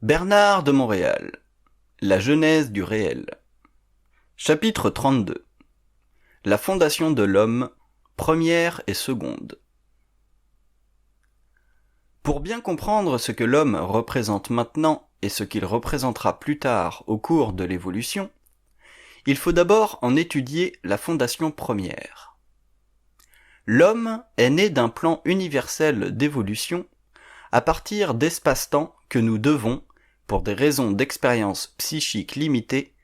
Bernard de Montréal. La genèse du réel. Chapitre 32. La fondation de l'homme, première et seconde. Pour bien comprendre ce que l'homme représente maintenant et ce qu'il représentera plus tard au cours de l'évolution, il faut d'abord en étudier la fondation première. L'homme est né d'un plan universel d'évolution à partir d'espace-temps que nous devons, pour des raisons d'expérience psychique limitée,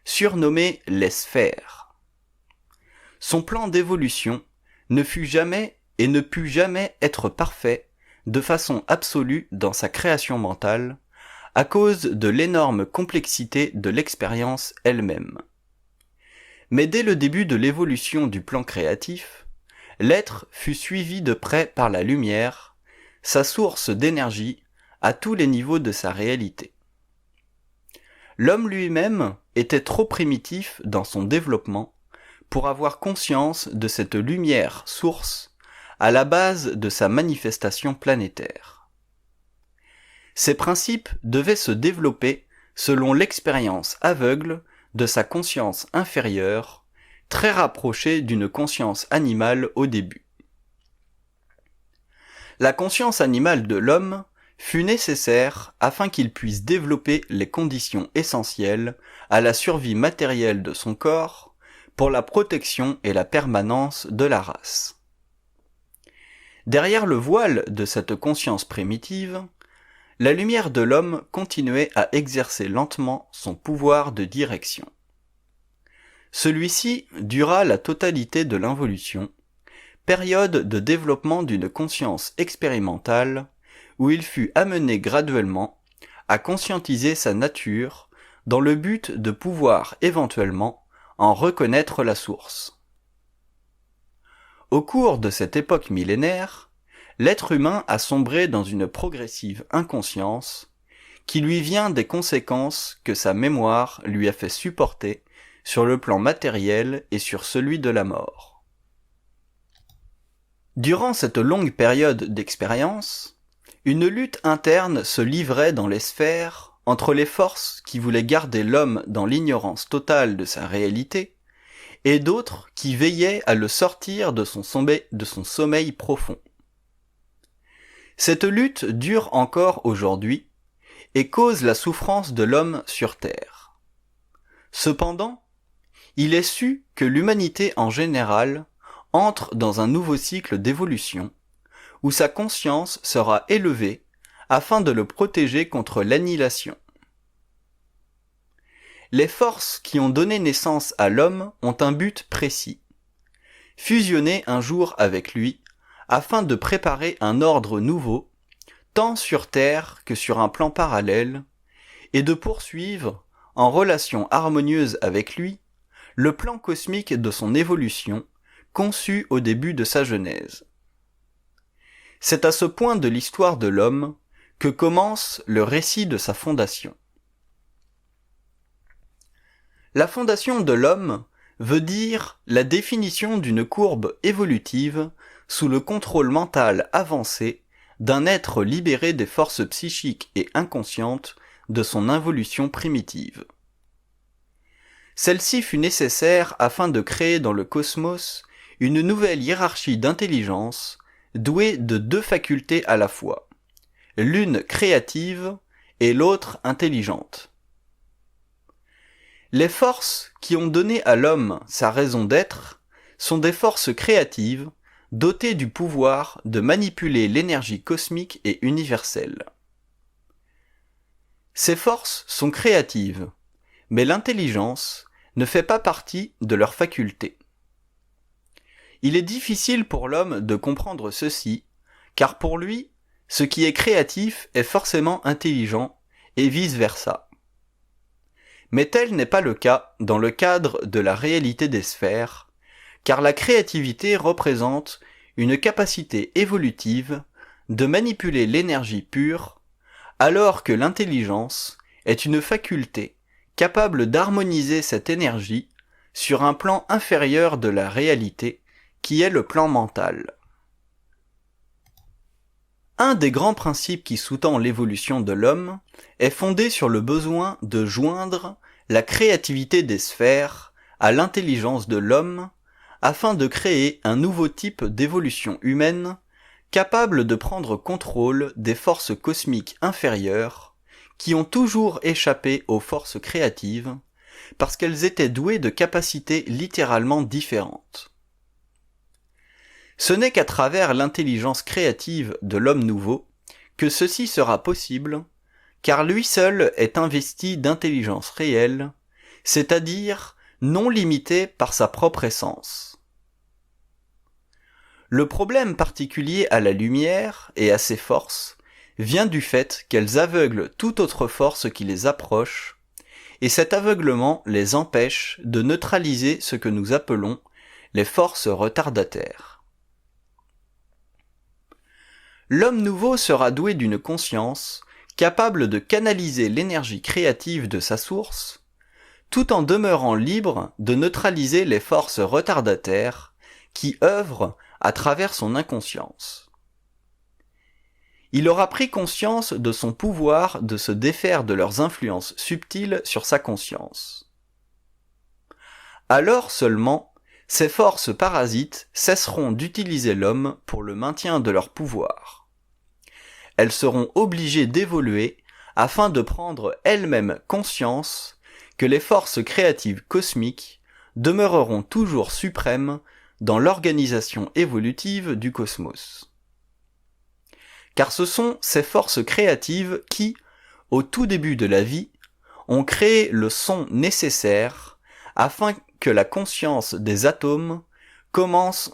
surnommer les sphères. Son plan d'évolution ne fut jamais et ne put jamais être parfait de façon absolue dans sa création mentale, à cause de l'énorme complexité de l'expérience elle-même. Mais dès le début de l'évolution du plan créatif, l'être fut suivi de près par la lumière, sa source d'énergie à tous les niveaux de sa réalité. L'homme lui-même était trop primitif dans son développement pour avoir conscience de cette lumière source à la base de sa manifestation planétaire. Ces principes devaient se développer selon l'expérience aveugle de sa conscience inférieure, très rapprochée d'une conscience animale au début. La conscience animale de l'homme fut nécessaire afin qu'il puisse développer les conditions essentielles à la survie matérielle de son corps pour la protection et la permanence de la race. Derrière le voile de cette conscience primitive, la lumière de l'homme continuait à exercer lentement son pouvoir de direction. Celui-ci dura la totalité de l'involution, période de développement d'une conscience expérimentale où il fut amené graduellement à conscientiser sa nature dans le but de pouvoir éventuellement en reconnaître la source. Au cours de cette époque millénaire, l'être humain a sombré dans une progressive inconscience qui lui vient des conséquences que sa mémoire lui a fait supporter sur le plan matériel et sur celui de la mort. Durant cette longue période d'expérience, une lutte interne se livrait dans les sphères entre les forces qui voulaient garder l'homme dans l'ignorance totale de sa réalité et d'autres qui veillaient à le sortir de son sommeil profond. Cette lutte dure encore aujourd'hui et cause la souffrance de l'homme sur Terre. Cependant, il est su que l'humanité en général entre dans un nouveau cycle d'évolution où sa conscience sera élevée afin de le protéger contre l'annihilation. Les forces qui ont donné naissance à l'homme ont un but précis: fusionner un jour avec lui afin de préparer un ordre nouveau, tant sur Terre que sur un plan parallèle, et de poursuivre, en relation harmonieuse avec lui, le plan cosmique de son évolution, conçu au début de sa genèse. C'est à ce point de l'histoire de l'homme que commence le récit de sa fondation. La fondation de l'homme veut dire la définition d'une courbe évolutive sous le contrôle mental avancé d'un être libéré des forces psychiques et inconscientes de son involution primitive. Celle-ci fut nécessaire afin de créer dans le cosmos une nouvelle hiérarchie d'intelligence douée de deux facultés à la fois, l'une créative et l'autre intelligente. Les forces qui ont donné à l'homme sa raison d'être sont des forces créatives dotées du pouvoir de manipuler l'énergie cosmique et universelle. Ces forces sont créatives, mais l'intelligence ne fait pas partie de leurs facultés. Il est difficile pour l'homme de comprendre ceci, car pour lui, ce qui est créatif est forcément intelligent, et vice-versa. Mais tel n'est pas le cas dans le cadre de la réalité des sphères, car la créativité représente une capacité évolutive de manipuler l'énergie pure, alors que l'intelligence est une faculté capable d'harmoniser cette énergie sur un plan inférieur de la réalité, qui est le plan mental. Un des grands principes qui sous-tend l'évolution de l'homme est fondé sur le besoin de joindre la créativité des sphères à l'intelligence de l'homme afin de créer un nouveau type d'évolution humaine capable de prendre contrôle des forces cosmiques inférieures qui ont toujours échappé aux forces créatives parce qu'elles étaient douées de capacités littéralement différentes. Ce n'est qu'à travers l'intelligence créative de l'homme nouveau que ceci sera possible, car lui seul est investi d'intelligence réelle, c'est-à-dire non limitée par sa propre essence. Le problème particulier à la lumière et à ses forces vient du fait qu'elles aveuglent toute autre force qui les approche, et cet aveuglement les empêche de neutraliser ce que nous appelons les forces retardataires. L'homme nouveau sera doué d'une conscience capable de canaliser l'énergie créative de sa source, tout en demeurant libre de neutraliser les forces retardataires qui œuvrent à travers son inconscience. Il aura pris conscience de son pouvoir de se défaire de leurs influences subtiles sur sa conscience. Alors seulement, ces forces parasites cesseront d'utiliser l'homme pour le maintien de leur pouvoir. Elles seront obligées d'évoluer afin de prendre elles-mêmes conscience que les forces créatives cosmiques demeureront toujours suprêmes dans l'organisation évolutive du cosmos. Car ce sont ces forces créatives qui, au tout début de la vie, ont créé le son nécessaire afin que la conscience des atomes commence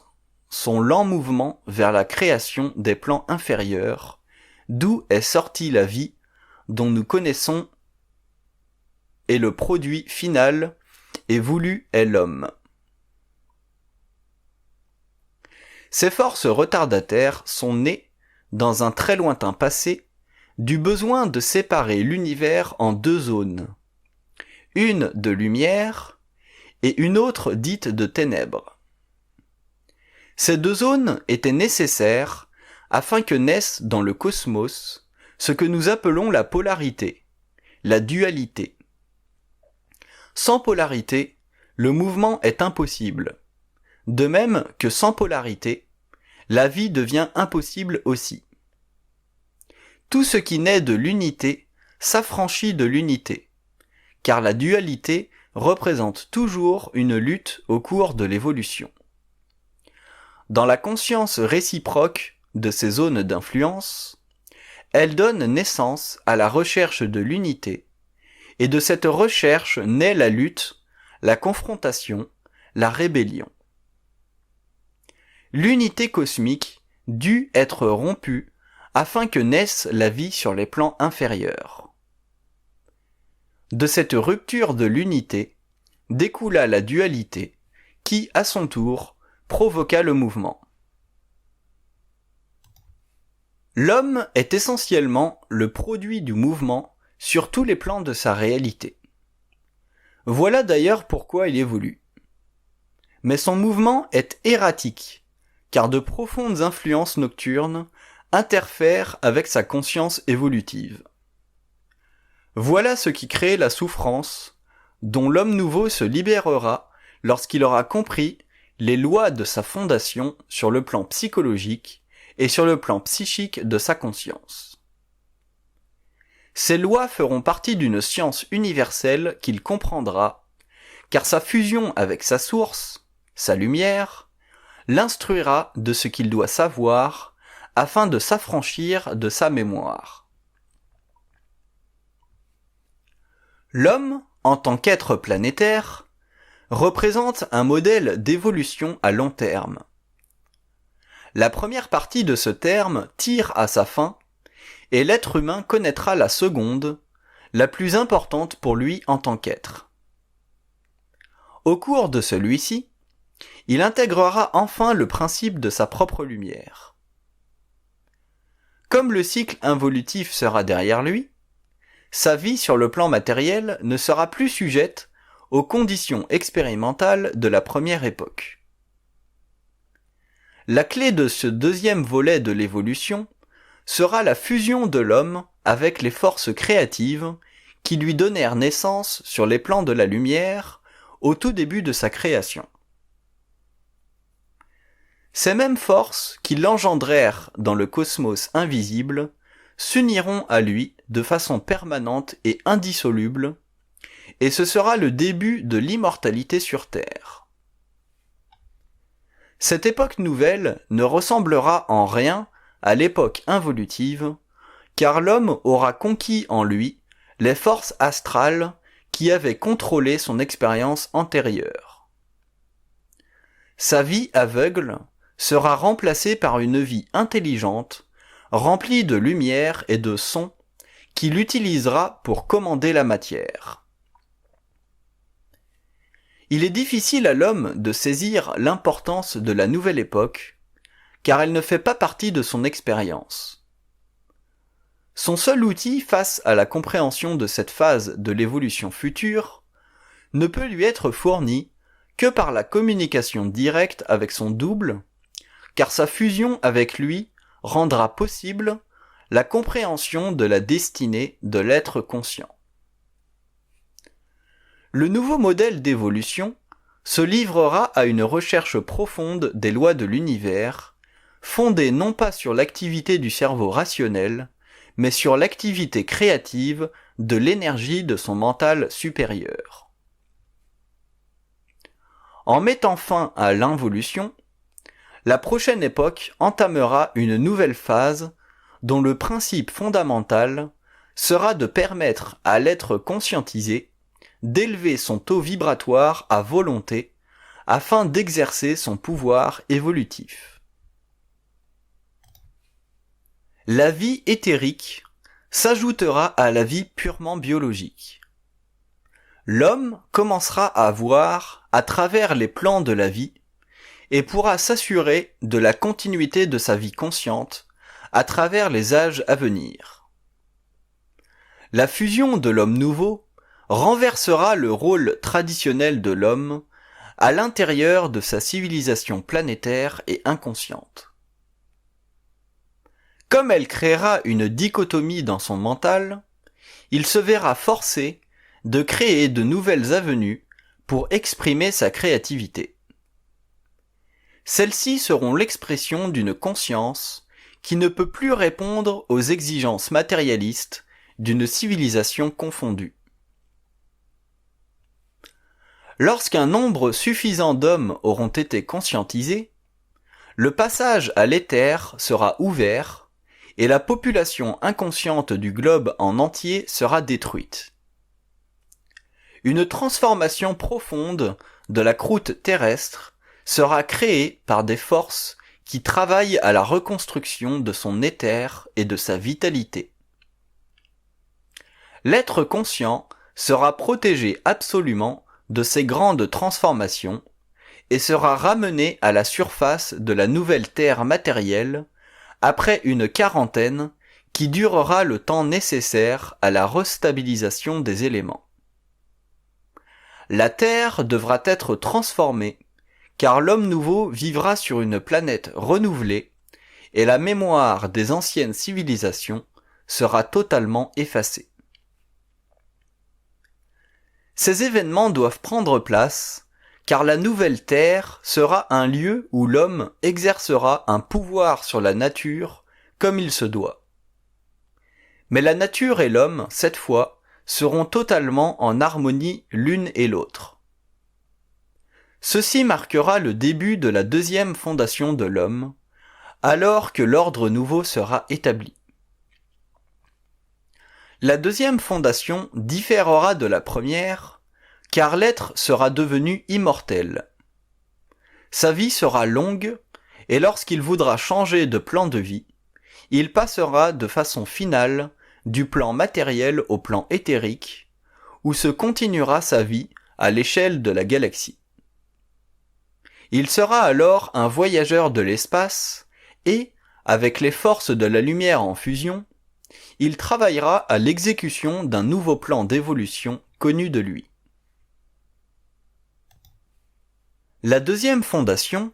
son lent mouvement vers la création des plans inférieurs, d'où est sortie la vie dont nous connaissons et le produit final et voulu est l'homme. Ces forces retardataires sont nées, dans un très lointain passé, du besoin de séparer l'univers en deux zones, une de lumière et une autre dite de ténèbres. Ces deux zones étaient nécessaires afin que naisse dans le cosmos ce que nous appelons la polarité, la dualité. Sans polarité, le mouvement est impossible. De même que sans polarité, la vie devient impossible aussi. Tout ce qui naît de l'unité s'affranchit de l'unité, car la dualité représente toujours une lutte au cours de l'évolution. Dans la conscience réciproque de ces zones d'influence, elle donne naissance à la recherche de l'unité, et de cette recherche naît la lutte, la confrontation, la rébellion. L'unité cosmique dut être rompue afin que naisse la vie sur les plans inférieurs. De cette rupture de l'unité découla la dualité qui, à son tour, provoqua le mouvement. L'homme est essentiellement le produit du mouvement sur tous les plans de sa réalité. Voilà d'ailleurs pourquoi il évolue. Mais son mouvement est erratique, car de profondes influences nocturnes interfèrent avec sa conscience évolutive. Voilà ce qui crée la souffrance, dont l'homme nouveau se libérera lorsqu'il aura compris les lois de sa fondation sur le plan psychologique et sur le plan psychique de sa conscience. Ces lois feront partie d'une science universelle qu'il comprendra, car sa fusion avec sa source, sa lumière, l'instruira de ce qu'il doit savoir afin de s'affranchir de sa mémoire. L'homme, en tant qu'être planétaire, représente un modèle d'évolution à long terme. La première partie de ce terme tire à sa fin, et l'être humain connaîtra la seconde, la plus importante pour lui en tant qu'être. Au cours de celui-ci, il intégrera enfin le principe de sa propre lumière. Comme le cycle involutif sera derrière lui, sa vie sur le plan matériel ne sera plus sujette aux conditions expérimentales de la première époque. La clé de ce deuxième volet de l'évolution sera la fusion de l'homme avec les forces créatives qui lui donnèrent naissance sur les plans de la lumière au tout début de sa création. Ces mêmes forces qui l'engendrèrent dans le cosmos invisible s'uniront à lui de façon permanente et indissoluble, et ce sera le début de l'immortalité sur Terre. Cette époque nouvelle ne ressemblera en rien à l'époque involutive, car l'homme aura conquis en lui les forces astrales qui avaient contrôlé son expérience antérieure. Sa vie aveugle sera remplacée par une vie intelligente, remplie de lumière et de son, qu'il utilisera pour commander la matière. Il est difficile à l'homme de saisir l'importance de la nouvelle époque, car elle ne fait pas partie de son expérience. Son seul outil face à la compréhension de cette phase de l'évolution future ne peut lui être fourni que par la communication directe avec son double, car sa fusion avec lui rendra possible la compréhension de la destinée de l'être conscient. Le nouveau modèle d'évolution se livrera à une recherche profonde des lois de l'univers, fondée non pas sur l'activité du cerveau rationnel, mais sur l'activité créative de l'énergie de son mental supérieur. En mettant fin à l'involution, la prochaine époque entamera une nouvelle phase dont le principe fondamental sera de permettre à l'être conscientisé d'élever son taux vibratoire à volonté afin d'exercer son pouvoir évolutif. La vie éthérique s'ajoutera à la vie purement biologique. L'homme commencera à voir à travers les plans de la vie et pourra s'assurer de la continuité de sa vie consciente à travers les âges à venir. La fusion de l'homme nouveau renversera le rôle traditionnel de l'homme à l'intérieur de sa civilisation planétaire et inconsciente. Comme elle créera une dichotomie dans son mental, il se verra forcé de créer de nouvelles avenues pour exprimer sa créativité. Celles-ci seront l'expression d'une conscience qui ne peut plus répondre aux exigences matérialistes d'une civilisation confondue. Lorsqu'un nombre suffisant d'hommes auront été conscientisés, le passage à l'éther sera ouvert et la population inconsciente du globe en entier sera détruite. Une transformation profonde de la croûte terrestre sera créée par des forces qui travaillent à la reconstruction de son éther et de sa vitalité. L'être conscient sera protégé absolument de ces grandes transformations et sera ramené à la surface de la nouvelle terre matérielle après une quarantaine qui durera le temps nécessaire à la restabilisation des éléments. La Terre devra être transformée, car l'homme nouveau vivra sur une planète renouvelée et la mémoire des anciennes civilisations sera totalement effacée. Ces événements doivent prendre place, car la nouvelle Terre sera un lieu où l'homme exercera un pouvoir sur la nature comme il se doit. Mais la nature et l'homme, cette fois, seront totalement en harmonie l'une et l'autre. Ceci marquera le début de la deuxième fondation de l'homme, alors que l'ordre nouveau sera établi. La deuxième fondation différera de la première, car l'être sera devenu immortel. Sa vie sera longue, et lorsqu'il voudra changer de plan de vie, il passera de façon finale du plan matériel au plan éthérique, où se continuera sa vie à l'échelle de la galaxie. Il sera alors un voyageur de l'espace et, avec les forces de la lumière en fusion, il travaillera à l'exécution d'un nouveau plan d'évolution connu de lui. La deuxième fondation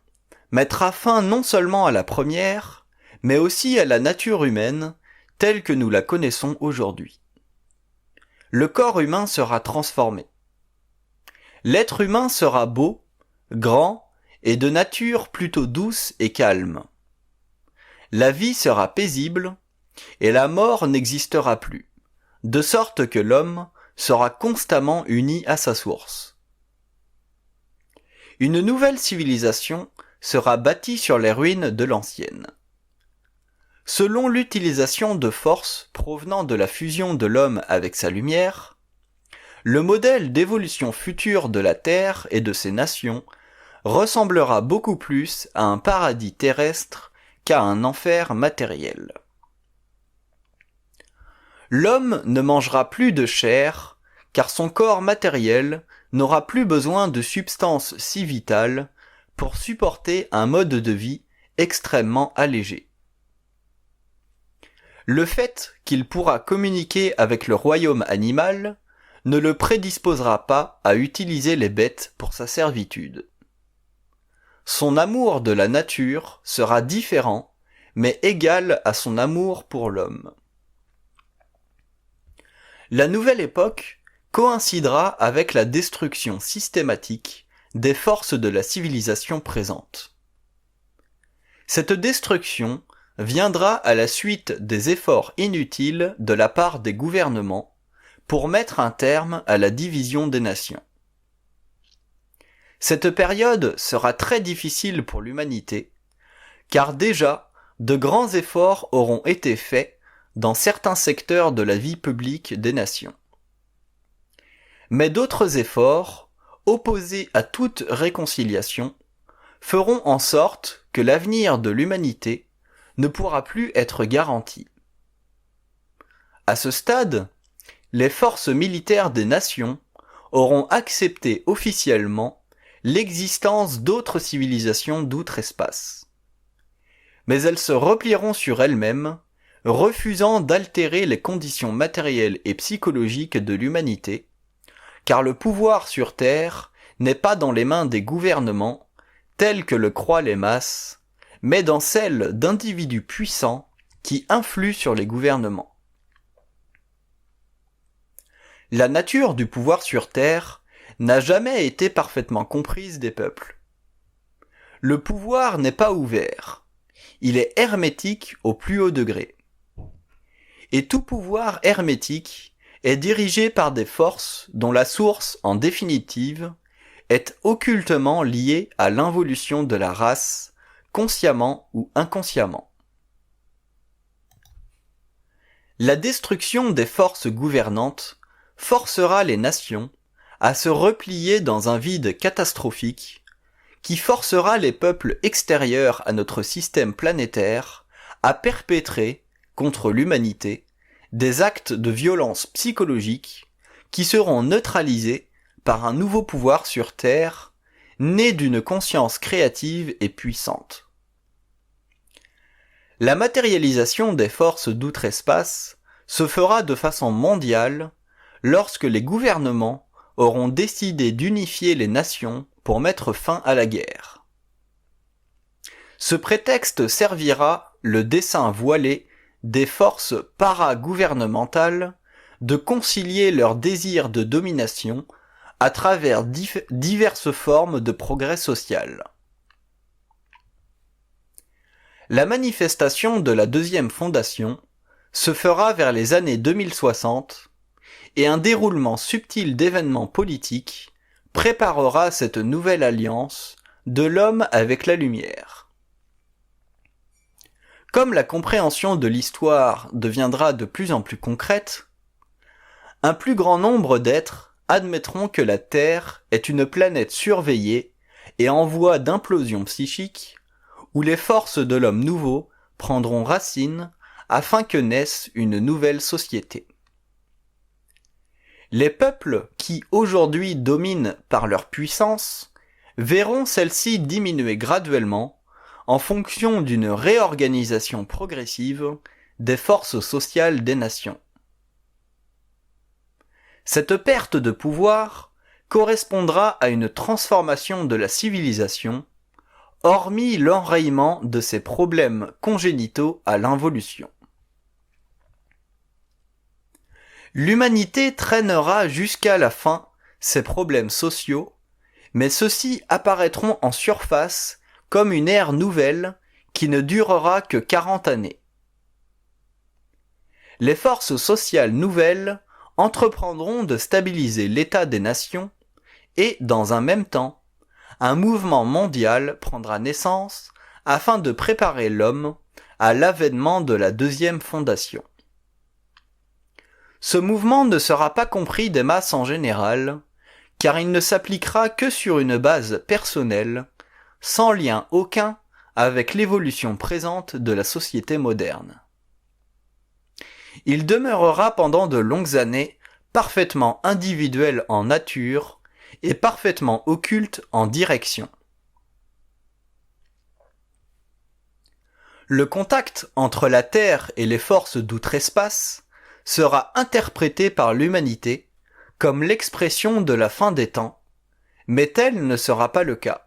mettra fin non seulement à la première, mais aussi à la nature humaine telle que nous la connaissons aujourd'hui. Le corps humain sera transformé. L'être humain sera beau, grand et de nature plutôt douce et calme. La vie sera paisible et la mort n'existera plus, de sorte que l'homme sera constamment uni à sa source. Une nouvelle civilisation sera bâtie sur les ruines de l'ancienne. Selon l'utilisation de forces provenant de la fusion de l'homme avec sa lumière, le modèle d'évolution future de la Terre et de ses nations ressemblera beaucoup plus à un paradis terrestre qu'à un enfer matériel. L'homme ne mangera plus de chair, car son corps matériel n'aura plus besoin de substances si vitales pour supporter un mode de vie extrêmement allégé. Le fait qu'il pourra communiquer avec le royaume animal ne le prédisposera pas à utiliser les bêtes pour sa servitude. Son amour de la nature sera différent, mais égal à son amour pour l'homme. La nouvelle époque coïncidera avec la destruction systématique des forces de la civilisation présente. Cette destruction viendra à la suite des efforts inutiles de la part des gouvernements pour mettre un terme à la division des nations. Cette période sera très difficile pour l'humanité, car déjà de grands efforts auront été faits dans certains secteurs de la vie publique des nations. Mais d'autres efforts, opposés à toute réconciliation, feront en sorte que l'avenir de l'humanité ne pourra plus être garanti. À ce stade, les forces militaires des nations auront accepté officiellement l'existence d'autres civilisations d'outre-espace. Mais elles se replieront sur elles-mêmes, refusant d'altérer les conditions matérielles et psychologiques de l'humanité, car le pouvoir sur Terre n'est pas dans les mains des gouvernements, tels que le croient les masses, mais dans celles d'individus puissants qui influent sur les gouvernements. La nature du pouvoir sur Terre n'a jamais été parfaitement comprise des peuples. Le pouvoir n'est pas ouvert, il est hermétique au plus haut degré. Et tout pouvoir hermétique est dirigé par des forces dont la source, en définitive, est occultement liée à l'involution de la race, consciemment ou inconsciemment. La destruction des forces gouvernantes forcera les nations à se replier dans un vide catastrophique qui forcera les peuples extérieurs à notre système planétaire à perpétrer, contre l'humanité, des actes de violence psychologique qui seront neutralisés par un nouveau pouvoir sur Terre, né d'une conscience créative et puissante. La matérialisation des forces d'outre-espace se fera de façon mondiale lorsque les gouvernements auront décidé d'unifier les nations pour mettre fin à la guerre. Ce prétexte servira le dessein voilé des forces paragouvernementales de concilier leurs désirs de domination à travers diverses formes de progrès social. La manifestation de la deuxième fondation se fera vers les années 2060 et un déroulement subtil d'événements politiques préparera cette nouvelle alliance de l'homme avec la lumière. Comme la compréhension de l'histoire deviendra de plus en plus concrète, un plus grand nombre d'êtres admettront que la Terre est une planète surveillée et en voie d'implosion psychique, où les forces de l'homme nouveau prendront racine afin que naisse une nouvelle société. Les peuples qui aujourd'hui dominent par leur puissance verront celle-ci diminuer graduellement en fonction d'une réorganisation progressive des forces sociales des nations. Cette perte de pouvoir correspondra à une transformation de la civilisation hormis l'enrayement de ces problèmes congénitaux à l'involution. L'humanité traînera jusqu'à la fin ces problèmes sociaux, mais ceux-ci apparaîtront en surface comme une ère nouvelle qui ne durera que 40 années. Les forces sociales nouvelles entreprendront de stabiliser l'état des nations et, dans un même temps, un mouvement mondial prendra naissance afin de préparer l'homme à l'avènement de la deuxième fondation. Ce mouvement ne sera pas compris des masses en général, car il ne s'appliquera que sur une base personnelle, sans lien aucun avec l'évolution présente de la société moderne. Il demeurera pendant de longues années parfaitement individuel en nature et parfaitement occulte en direction. Le contact entre la Terre et les forces d'outre-espace sera interprété par l'humanité comme l'expression de la fin des temps, mais tel ne sera pas le cas.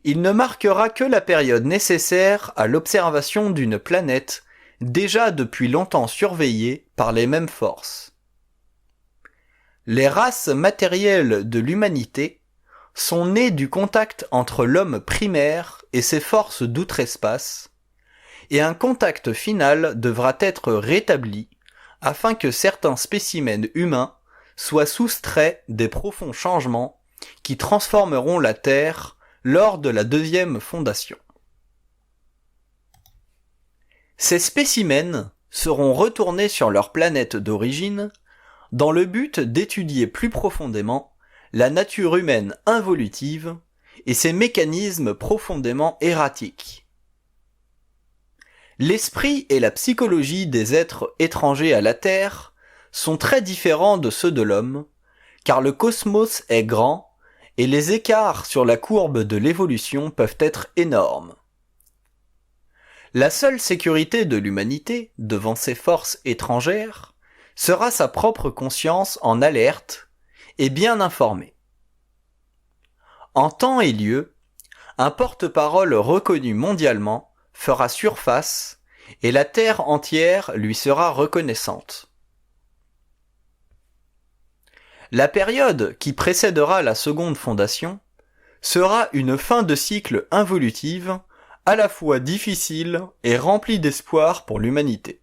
Il ne marquera que la période nécessaire à l'observation d'une planète déjà depuis longtemps surveillée par les mêmes forces. Les races matérielles de l'humanité sont nées du contact entre l'homme primaire et ses forces d'outre-espace, et un contact final devra être rétabli afin que certains spécimens humains soient soustraits des profonds changements qui transformeront la Terre lors de la deuxième fondation. Ces spécimens seront retournés sur leur planète d'origine dans le but d'étudier plus profondément la nature humaine involutive et ses mécanismes profondément erratiques. L'esprit et la psychologie des êtres étrangers à la Terre sont très différents de ceux de l'homme, car le cosmos est grand et les écarts sur la courbe de l'évolution peuvent être énormes. La seule sécurité de l'humanité devant ces forces étrangères sera sa propre conscience en alerte et bien informée. En temps et lieu, un porte-parole reconnu mondialement fera surface et la Terre entière lui sera reconnaissante. La période qui précédera la seconde fondation sera une fin de cycle involutive à la fois difficile et remplie d'espoir pour l'humanité.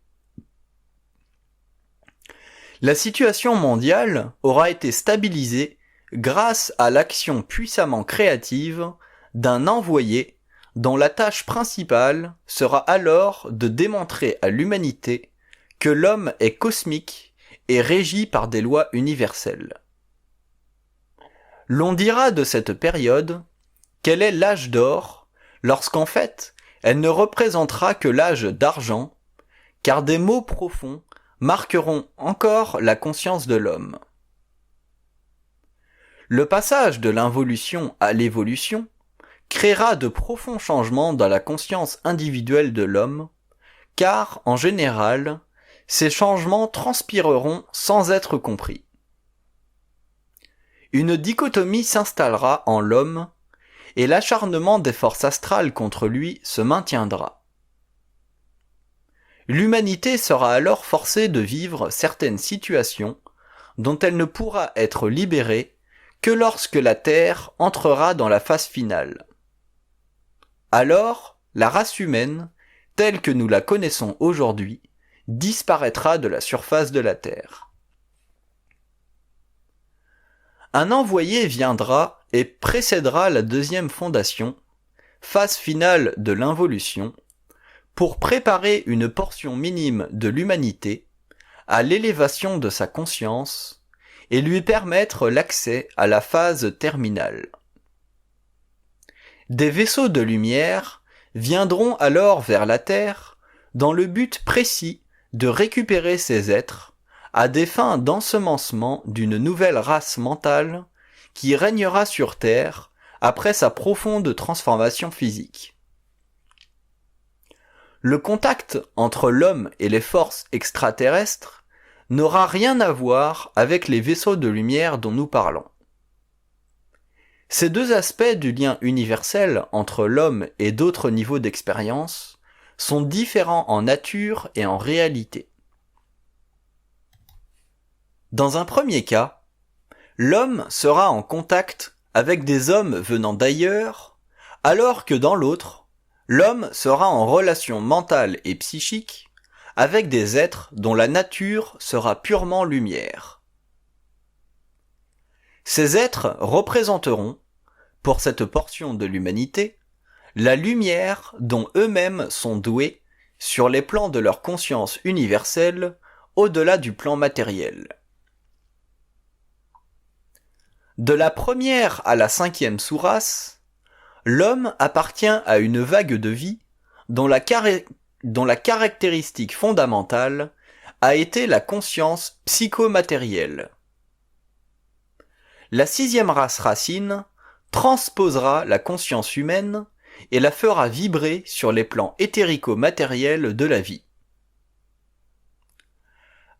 La situation mondiale aura été stabilisée grâce à l'action puissamment créative d'un envoyé dont la tâche principale sera alors de démontrer à l'humanité que l'homme est cosmique et régi par des lois universelles. L'on dira de cette période qu'elle est l'âge d'or, lorsqu'en fait, elle ne représentera que l'âge d'argent, car des maux profonds marqueront encore la conscience de l'homme. Le passage de l'involution à l'évolution créera de profonds changements dans la conscience individuelle de l'homme, car, en général, ces changements transpireront sans être compris. Une dichotomie s'installera en l'homme, et l'acharnement des forces astrales contre lui se maintiendra. L'humanité sera alors forcée de vivre certaines situations dont elle ne pourra être libérée que lorsque la Terre entrera dans la phase finale. Alors, la race humaine, telle que nous la connaissons aujourd'hui, disparaîtra de la surface de la Terre. Un envoyé viendra et précédera la deuxième fondation, phase finale de l'involution, pour préparer une portion minime de l'humanité à l'élévation de sa conscience et lui permettre l'accès à la phase terminale. Des vaisseaux de lumière viendront alors vers la Terre dans le but précis de récupérer ces êtres à des fins d'ensemencement d'une nouvelle race mentale qui régnera sur Terre après sa profonde transformation physique. Le contact entre l'homme et les forces extraterrestres n'aura rien à voir avec les vaisseaux de lumière dont nous parlons. Ces deux aspects du lien universel entre l'homme et d'autres niveaux d'expérience sont différents en nature et en réalité. Dans un premier cas, l'homme sera en contact avec des hommes venant d'ailleurs, alors que dans l'autre, l'homme sera en relation mentale et psychique avec des êtres dont la nature sera purement lumière. Ces êtres représenteront, pour cette portion de l'humanité, la lumière dont eux-mêmes sont doués sur les plans de leur conscience universelle au-delà du plan matériel. De la première à la 5e sous-race, l'homme appartient à une vague de vie dont la caractéristique fondamentale a été la conscience psychomatérielle. La 6e race racine transposera la conscience humaine et la fera vibrer sur les plans éthérico-matériels de la vie.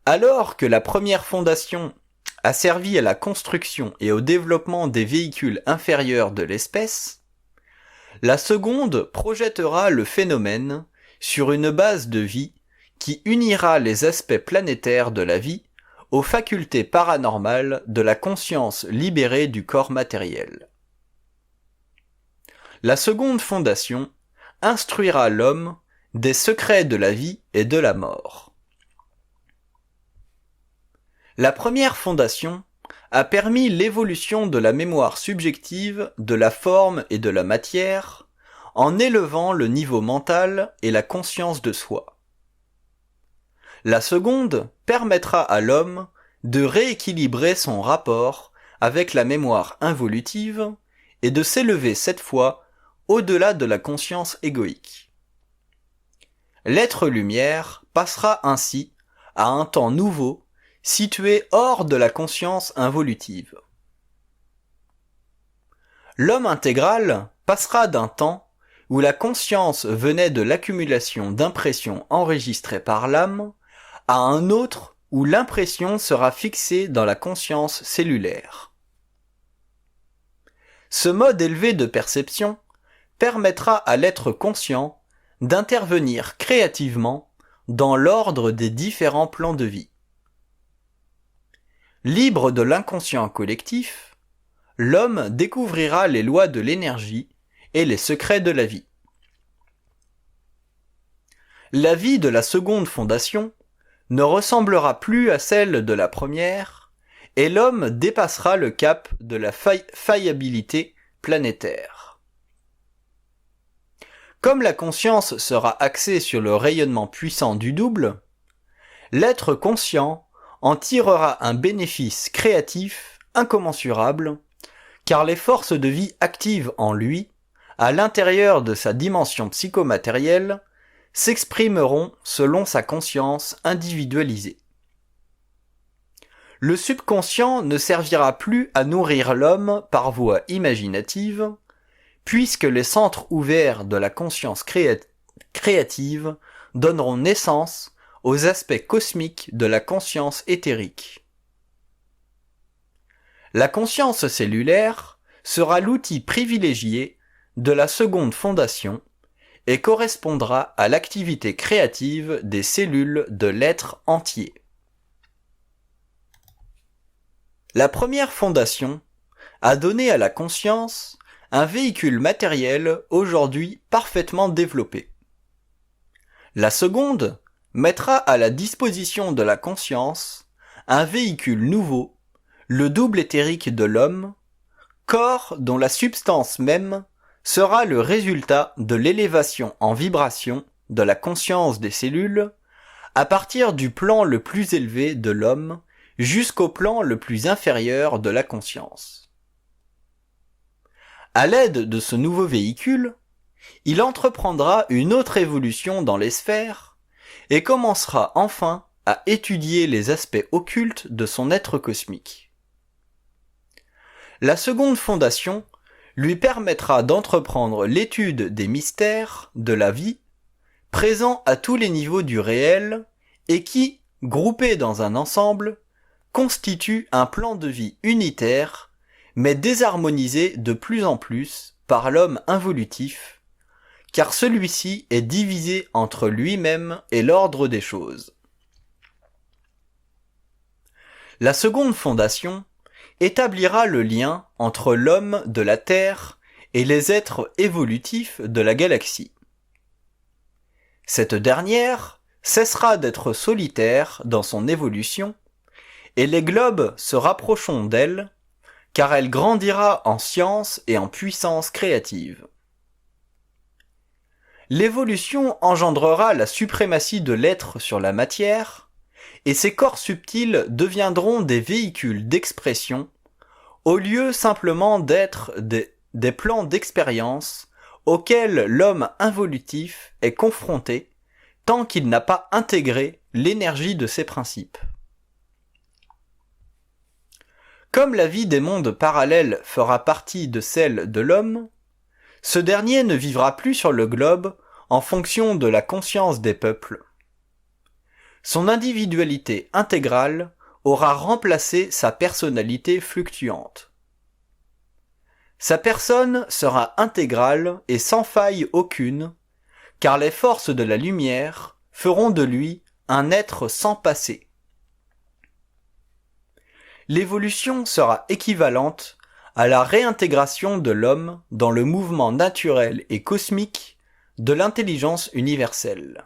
Alors que la première fondation a servi à la construction et au développement des véhicules inférieurs de l'espèce, la seconde projettera le phénomène sur une base de vie qui unira les aspects planétaires de la vie aux facultés paranormales de la conscience libérée du corps matériel. La seconde fondation instruira l'homme des secrets de la vie et de la mort. La première fondation a permis l'évolution de la mémoire subjective, de la forme et de la matière, en élevant le niveau mental et la conscience de soi. La seconde permettra à l'homme de rééquilibrer son rapport avec la mémoire involutive et de s'élever cette fois au-delà de la conscience égoïque. L'être lumière passera ainsi à un temps nouveau situé hors de la conscience involutive. L'homme intégral passera d'un temps où la conscience venait de l'accumulation d'impressions enregistrées par l'âme à un autre où l'impression sera fixée dans la conscience cellulaire. Ce mode élevé de perception permettra à l'être conscient d'intervenir créativement dans l'ordre des différents plans de vie. Libre de l'inconscient collectif, l'homme découvrira les lois de l'énergie et les secrets de la vie. La vie de la seconde fondation ne ressemblera plus à celle de la première, et l'homme dépassera le cap de la faillibilité planétaire. Comme la conscience sera axée sur le rayonnement puissant du double, l'être conscient en tirera un bénéfice créatif incommensurable, car les forces de vie actives en lui, à l'intérieur de sa dimension psychomatérielle, s'exprimeront selon sa conscience individualisée. Le subconscient ne servira plus à nourrir l'homme par voie imaginative, puisque les centres ouverts de la conscience créative donneront naissance aux aspects cosmiques de la conscience éthérique. La conscience cellulaire sera l'outil privilégié de la seconde fondation et correspondra à l'activité créative des cellules de l'être entier. La première fondation a donné à la conscience un véhicule matériel aujourd'hui parfaitement développé. La seconde mettra à la disposition de la conscience un véhicule nouveau, le double éthérique de l'homme, corps dont la substance même sera le résultat de l'élévation en vibration de la conscience des cellules à partir du plan le plus élevé de l'homme jusqu'au plan le plus inférieur de la conscience. À l'aide de ce nouveau véhicule, il entreprendra une autre évolution dans les sphères et commencera enfin à étudier les aspects occultes de son être cosmique. La seconde fondation lui permettra d'entreprendre l'étude des mystères de la vie, présents à tous les niveaux du réel et qui, groupés dans un ensemble, constituent un plan de vie unitaire, mais désharmonisé de plus en plus par l'homme involutif, car celui-ci est divisé entre lui-même et l'ordre des choses. La seconde fondation établira le lien entre l'homme de la Terre et les êtres évolutifs de la galaxie. Cette dernière cessera d'être solitaire dans son évolution, et les globes se rapprocheront d'elle, car elle grandira en science et en puissance créative. L'évolution engendrera la suprématie de l'être sur la matière, et ces corps subtils deviendront des véhicules d'expression, au lieu simplement d'être des plans d'expérience auxquels l'homme involutif est confronté tant qu'il n'a pas intégré l'énergie de ses principes. Comme la vie des mondes parallèles fera partie de celle de l'homme, ce dernier ne vivra plus sur le globe en fonction de la conscience des peuples. Son individualité intégrale aura remplacé sa personnalité fluctuante. Sa personne sera intégrale et sans faille aucune, car les forces de la lumière feront de lui un être sans passé. L'évolution sera équivalente à la réintégration de l'homme dans le mouvement naturel et cosmique de l'intelligence universelle.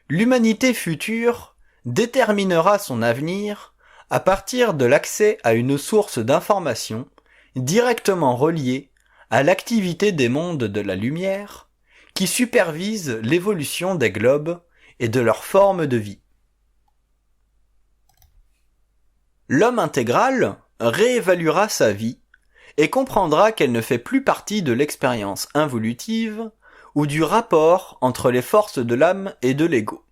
L'humanité future déterminera son avenir à partir de l'accès à une source d'information directement reliée à l'activité des mondes de la lumière qui supervise l'évolution des globes et de leur forme de vie. L'homme intégral réévaluera sa vie et comprendra qu'elle ne fait plus partie de l'expérience involutive ou du rapport entre les forces de l'âme et de l'ego.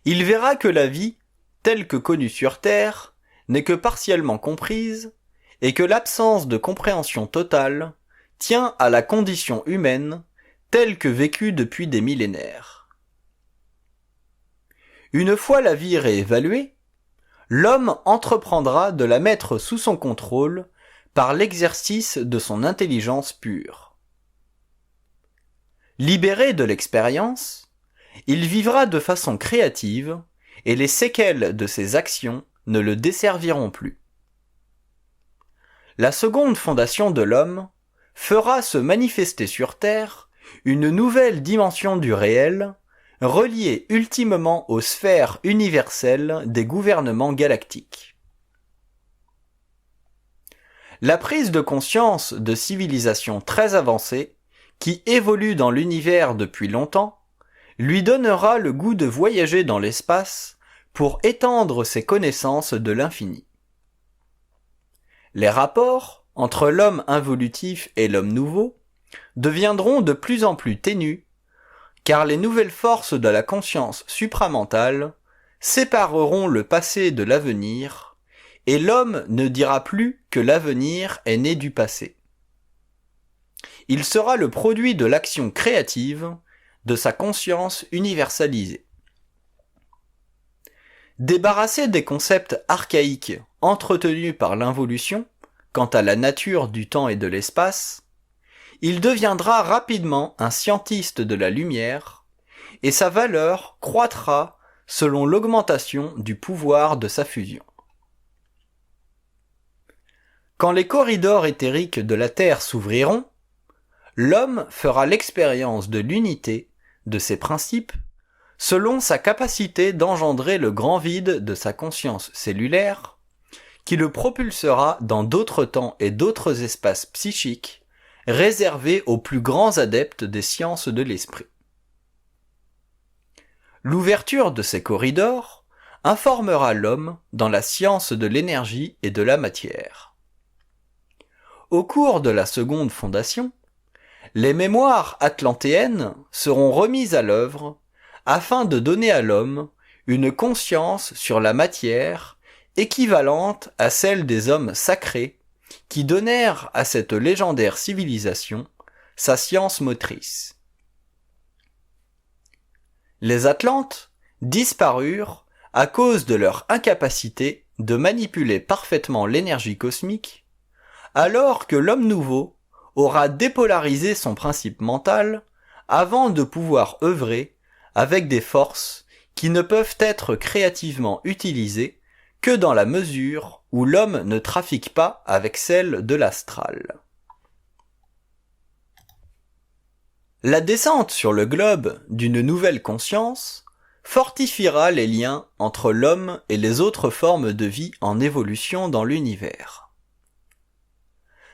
Il verra que la vie, telle que connue sur Terre, n'est que partiellement comprise, et que l'absence de compréhension totale tient à la condition humaine telle que vécue depuis des millénaires. Une fois la vie réévaluée, l'homme entreprendra de la mettre sous son contrôle par l'exercice de son intelligence pure. Libéré de l'expérience, il vivra de façon créative et les séquelles de ses actions ne le desserviront plus. La seconde fondation de l'homme fera se manifester sur Terre une nouvelle dimension du réel, reliée ultimement aux sphères universelles des gouvernements galactiques. La prise de conscience de civilisations très avancées, qui évoluent dans l'univers depuis longtemps, lui donnera le goût de voyager dans l'espace pour étendre ses connaissances de l'infini. Les rapports entre l'homme involutif et l'homme nouveau deviendront de plus en plus ténus, car les nouvelles forces de la conscience supramentale sépareront le passé de l'avenir, et l'homme ne dira plus que l'avenir est né du passé. Il sera le produit de l'action créative de sa conscience universalisée. Débarrassé des concepts archaïques entretenus par l'involution quant à la nature du temps et de l'espace, il deviendra rapidement un scientiste de la lumière, et sa valeur croîtra selon l'augmentation du pouvoir de sa fusion. Quand les corridors éthériques de la Terre s'ouvriront, l'homme fera l'expérience de l'unité de ses principes selon sa capacité d'engendrer le grand vide de sa conscience cellulaire, qui le propulsera dans d'autres temps et d'autres espaces psychiques réservés aux plus grands adeptes des sciences de l'esprit. L'ouverture de ces corridors informera l'homme dans la science de l'énergie et de la matière. Au cours de la seconde fondation, les mémoires atlantéennes seront remises à l'œuvre afin de donner à l'homme une conscience sur la matière équivalente à celle des hommes sacrés qui donnèrent à cette légendaire civilisation sa science motrice. Les Atlantes disparurent à cause de leur incapacité de manipuler parfaitement l'énergie cosmique, alors que l'homme nouveau aura dépolarisé son principe mental avant de pouvoir œuvrer avec des forces qui ne peuvent être créativement utilisées que dans la mesure où l'homme ne trafique pas avec celle de l'astral. La descente sur le globe d'une nouvelle conscience fortifiera les liens entre l'homme et les autres formes de vie en évolution dans l'univers.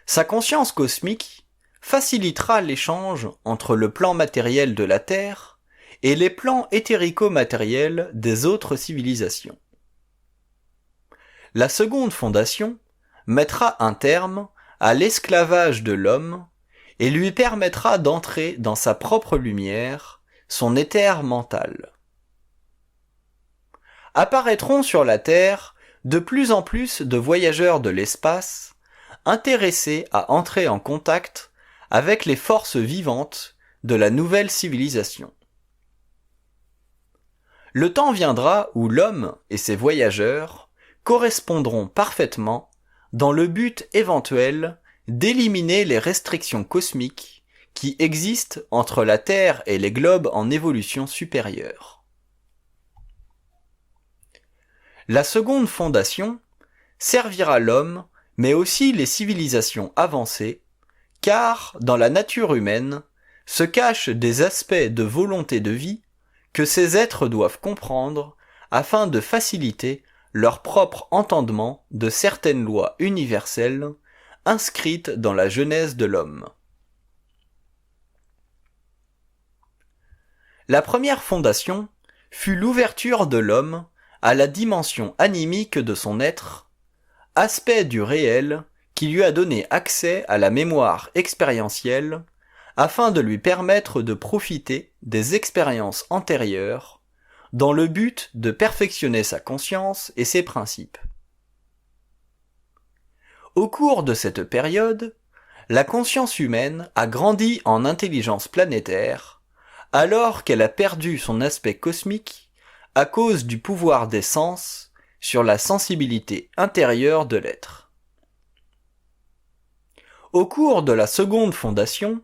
Sa conscience cosmique facilitera l'échange entre le plan matériel de la Terre et les plans éthérico-matériels des autres civilisations. La seconde fondation mettra un terme à l'esclavage de l'homme et lui permettra d'entrer dans sa propre lumière, son éther mental. Apparaîtront sur la Terre de plus en plus de voyageurs de l'espace intéressés à entrer en contact avec les forces vivantes de la nouvelle civilisation. Le temps viendra où l'homme et ses voyageurs correspondront parfaitement dans le but éventuel d'éliminer les restrictions cosmiques qui existent entre la Terre et les globes en évolution supérieure. La seconde fondation servira l'homme, mais aussi les civilisations avancées, car dans la nature humaine se cachent des aspects de volonté de vie que ces êtres doivent comprendre afin de faciliter leur propre entendement de certaines lois universelles inscrites dans la genèse de l'homme. La première fondation fut l'ouverture de l'homme à la dimension animique de son être, aspect du réel qui lui a donné accès à la mémoire expérientielle afin de lui permettre de profiter des expériences antérieures dans le but de perfectionner sa conscience et ses principes. Au cours de cette période, la conscience humaine a grandi en intelligence planétaire alors qu'elle a perdu son aspect cosmique à cause du pouvoir des sens sur la sensibilité intérieure de l'être. Au cours de la seconde fondation,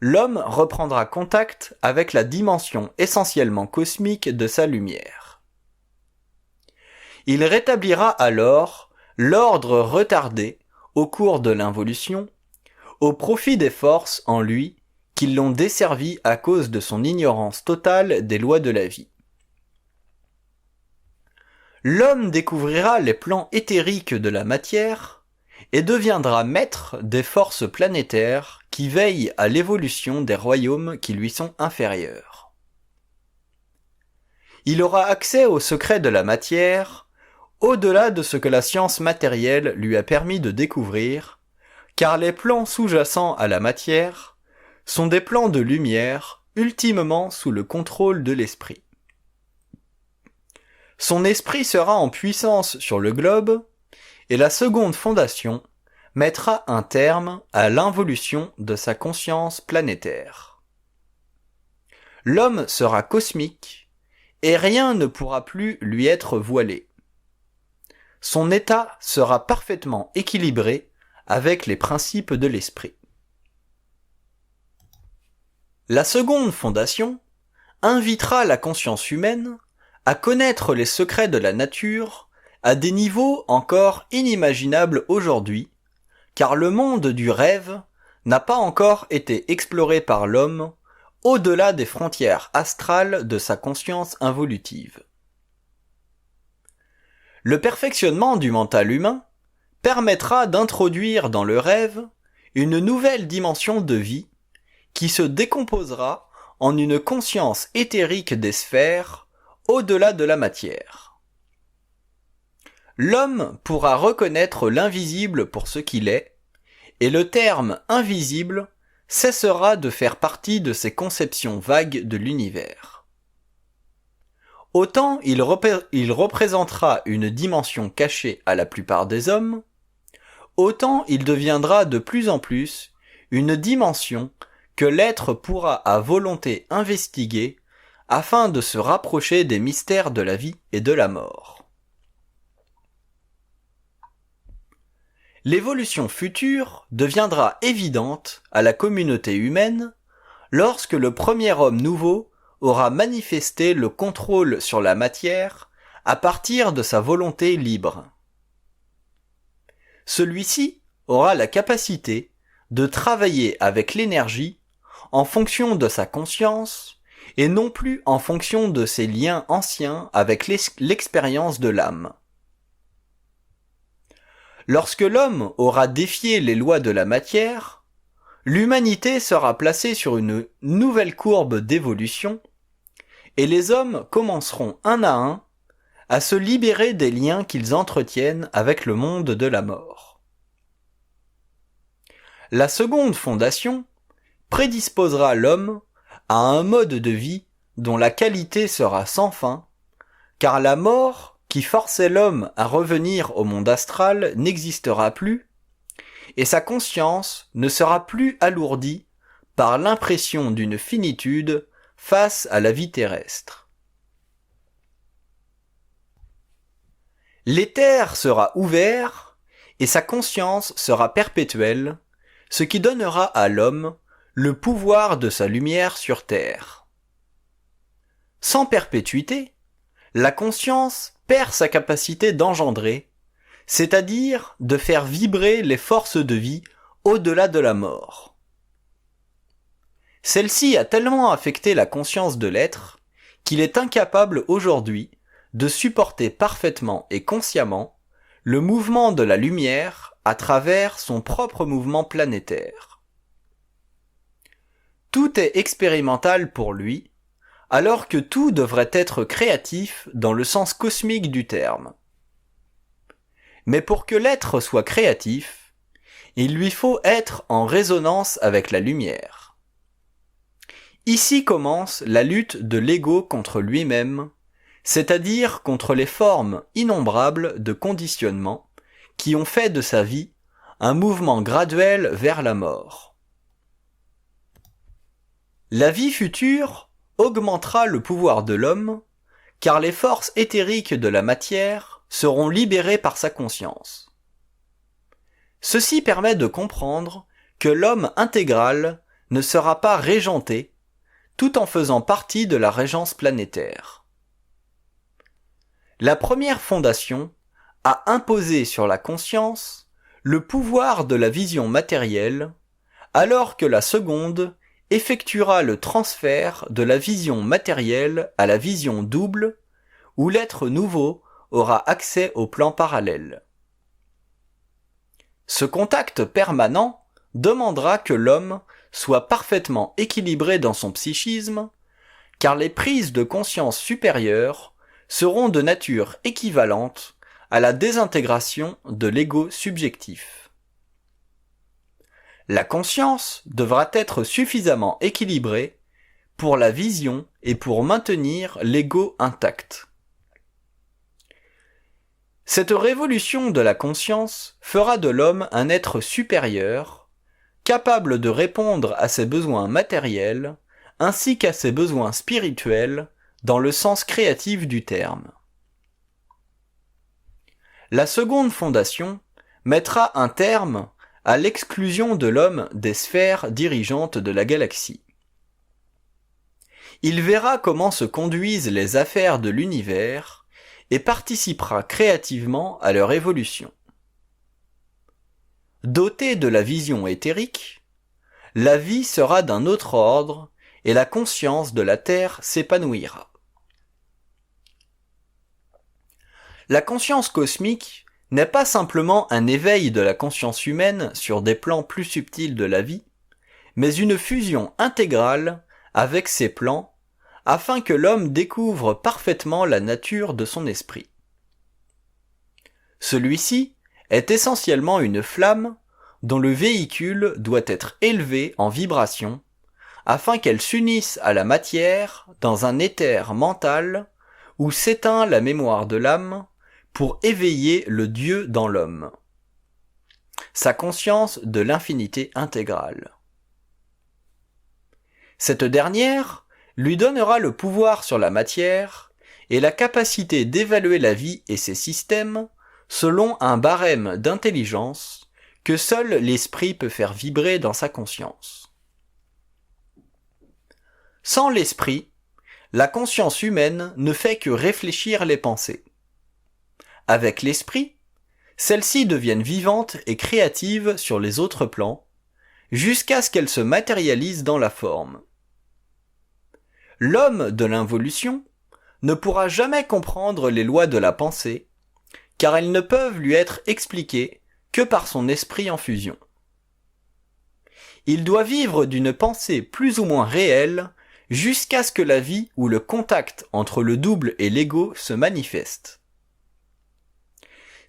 l'homme reprendra contact avec la dimension essentiellement cosmique de sa lumière. Il rétablira alors l'ordre retardé au cours de l'involution, au profit des forces en lui qui l'ont desservi à cause de son ignorance totale des lois de la vie. L'homme découvrira les plans éthériques de la matière et deviendra maître des forces planétaires qui veillent à l'évolution des royaumes qui lui sont inférieurs. Il aura accès aux secrets de la matière, au-delà de ce que la science matérielle lui a permis de découvrir, car les plans sous-jacents à la matière sont des plans de lumière ultimement sous le contrôle de l'esprit. Son esprit sera en puissance sur le globe, et la seconde fondation mettra un terme à l'involution de sa conscience planétaire. L'homme sera cosmique, et rien ne pourra plus lui être voilé. Son état sera parfaitement équilibré avec les principes de l'esprit. La seconde fondation invitera la conscience humaine à connaître les secrets de la nature à des niveaux encore inimaginables aujourd'hui, car le monde du rêve n'a pas encore été exploré par l'homme au-delà des frontières astrales de sa conscience involutive. Le perfectionnement du mental humain permettra d'introduire dans le rêve une nouvelle dimension de vie qui se décomposera en une conscience éthérique des sphères au-delà de la matière. L'homme pourra reconnaître l'invisible pour ce qu'il est, et le terme invisible cessera de faire partie de ses conceptions vagues de l'univers. Autant il représentera une dimension cachée à la plupart des hommes, autant il deviendra de plus en plus une dimension que l'être pourra à volonté investiguer afin de se rapprocher des mystères de la vie et de la mort. L'évolution future deviendra évidente à la communauté humaine lorsque le premier homme nouveau aura manifesté le contrôle sur la matière à partir de sa volonté libre. Celui-ci aura la capacité de travailler avec l'énergie en fonction de sa conscience et non plus en fonction de ses liens anciens avec l'expérience de l'âme. Lorsque l'homme aura défié les lois de la matière, l'humanité sera placée sur une nouvelle courbe d'évolution et les hommes commenceront un à un à se libérer des liens qu'ils entretiennent avec le monde de la mort. La seconde fondation prédisposera l'homme à un mode de vie dont la qualité sera sans fin, car la mort qui forçait l'homme à revenir au monde astral n'existera plus, et sa conscience ne sera plus alourdie par l'impression d'une finitude face à la vie terrestre. L'éther sera ouvert et sa conscience sera perpétuelle, ce qui donnera à l'homme le pouvoir de sa lumière sur terre. Sans perpétuité, la conscience perd sa capacité d'engendrer, c'est-à-dire de faire vibrer les forces de vie au-delà de la mort. Celle-ci a tellement affecté la conscience de l'être qu'il est incapable aujourd'hui de supporter parfaitement et consciemment le mouvement de la lumière à travers son propre mouvement planétaire. Tout est expérimental pour lui, alors que tout devrait être créatif dans le sens cosmique du terme. Mais pour que l'être soit créatif, il lui faut être en résonance avec la lumière. Ici commence la lutte de l'ego contre lui-même, c'est-à-dire contre les formes innombrables de conditionnement qui ont fait de sa vie un mouvement graduel vers la mort. La vie future augmentera le pouvoir de l'homme, car les forces éthériques de la matière seront libérées par sa conscience. Ceci permet de comprendre que l'homme intégral ne sera pas régenté, tout en faisant partie de la régence planétaire. La première fondation a imposé sur la conscience le pouvoir de la vision matérielle, alors que la seconde effectuera le transfert de la vision matérielle à la vision double, où l'être nouveau aura accès au plan parallèle. Ce contact permanent demandera que l'homme soit parfaitement équilibré dans son psychisme, car les prises de conscience supérieures seront de nature équivalente à la désintégration de l'ego subjectif. La conscience devra être suffisamment équilibrée pour la vision et pour maintenir l'ego intact. Cette révolution de la conscience fera de l'homme un être supérieur, capable de répondre à ses besoins matériels ainsi qu'à ses besoins spirituels dans le sens créatif du terme. La seconde fondation mettra un terme à l'exclusion de l'homme des sphères dirigeantes de la galaxie. Il verra comment se conduisent les affaires de l'univers et participera créativement à leur évolution. Doté de la vision éthérique, la vie sera d'un autre ordre et la conscience de la Terre s'épanouira. La conscience cosmique n'est pas simplement un éveil de la conscience humaine sur des plans plus subtils de la vie, mais une fusion intégrale avec ces plans, afin que l'homme découvre parfaitement la nature de son esprit. Celui-ci est essentiellement une flamme dont le véhicule doit être élevé en vibration, afin qu'elle s'unisse à la matière dans un éther mental où s'éteint la mémoire de l'âme, pour éveiller le Dieu dans l'homme, sa conscience de l'infinité intégrale. Cette dernière lui donnera le pouvoir sur la matière et la capacité d'évaluer la vie et ses systèmes selon un barème d'intelligence que seul l'esprit peut faire vibrer dans sa conscience. Sans l'esprit, la conscience humaine ne fait que réfléchir les pensées. Avec l'esprit, celles-ci deviennent vivantes et créatives sur les autres plans, jusqu'à ce qu'elles se matérialisent dans la forme. L'homme de l'involution ne pourra jamais comprendre les lois de la pensée, car elles ne peuvent lui être expliquées que par son esprit en fusion. Il doit vivre d'une pensée plus ou moins réelle jusqu'à ce que la vie ou le contact entre le double et l'ego se manifeste.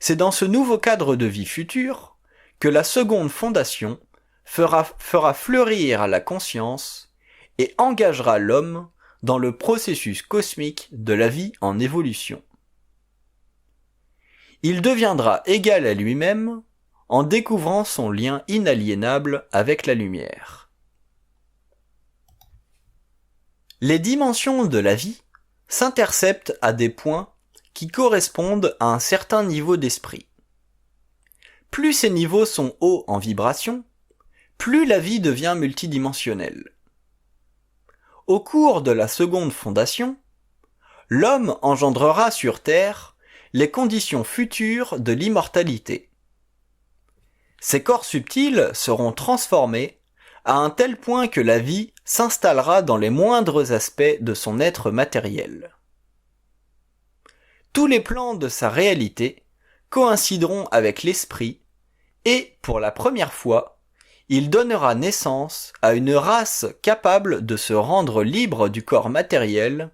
C'est dans ce nouveau cadre de vie future que la seconde fondation fera fleurir la conscience et engagera l'homme dans le processus cosmique de la vie en évolution. Il deviendra égal à lui-même en découvrant son lien inaliénable avec la lumière. Les dimensions de la vie s'interceptent à des points qui correspondent à un certain niveau d'esprit. Plus ces niveaux sont hauts en vibration, plus la vie devient multidimensionnelle. Au cours de la seconde fondation, l'homme engendrera sur Terre les conditions futures de l'immortalité. Ces corps subtils seront transformés à un tel point que la vie s'installera dans les moindres aspects de son être matériel. Tous les plans de sa réalité coïncideront avec l'esprit et, pour la première fois, il donnera naissance à une race capable de se rendre libre du corps matériel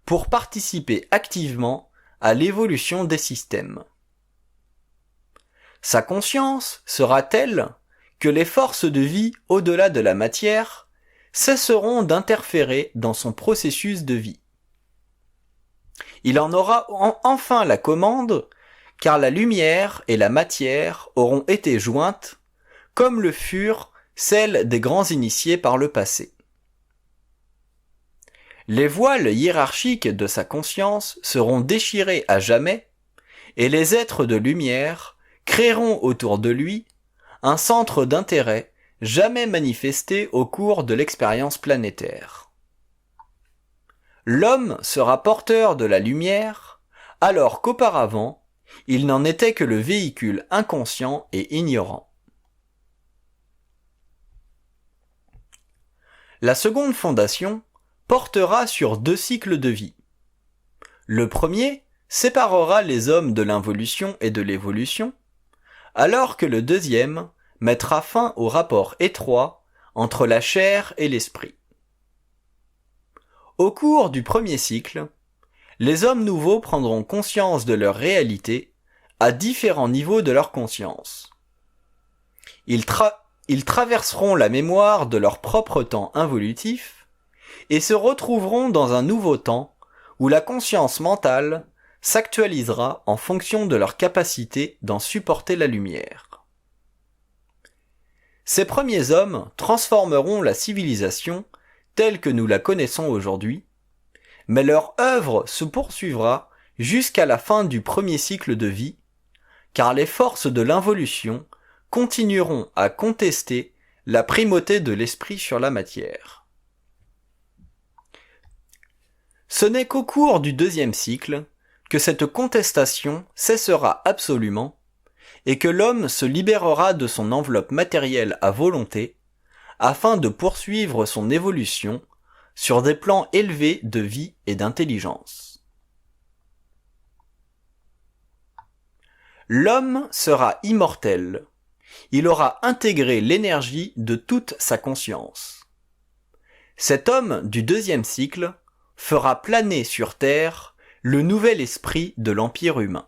pour participer activement à l'évolution des systèmes. Sa conscience sera telle que les forces de vie au-delà de la matière cesseront d'interférer dans son processus de vie. Il en aura enfin la commande, car la lumière et la matière auront été jointes, comme le furent celles des grands initiés par le passé. Les voiles hiérarchiques de sa conscience seront déchirés à jamais, et les êtres de lumière créeront autour de lui un centre d'intérêt jamais manifesté au cours de l'expérience planétaire. L'homme sera porteur de la lumière, alors qu'auparavant, il n'en était que le véhicule inconscient et ignorant. La seconde fondation portera sur 2 cycles de vie. Le premier séparera les hommes de l'involution et de l'évolution, alors que le deuxième mettra fin au rapport étroit entre la chair et l'esprit. Au cours du premier cycle, les hommes nouveaux prendront conscience de leur réalité à différents niveaux de leur conscience. Ils traverseront la mémoire de leur propre temps involutif et se retrouveront dans un nouveau temps où la conscience mentale s'actualisera en fonction de leur capacité d'en supporter la lumière. Ces premiers hommes transformeront la civilisation telle que nous la connaissons aujourd'hui, mais leur œuvre se poursuivra jusqu'à la fin du premier cycle de vie, car les forces de l'involution continueront à contester la primauté de l'esprit sur la matière. Ce n'est qu'au cours du deuxième cycle que cette contestation cessera absolument et que l'homme se libérera de son enveloppe matérielle à volonté afin de poursuivre son évolution sur des plans élevés de vie et d'intelligence. L'homme sera immortel. Il aura intégré l'énergie de toute sa conscience. Cet homme du deuxième cycle fera planer sur Terre le nouvel esprit de l'Empire humain.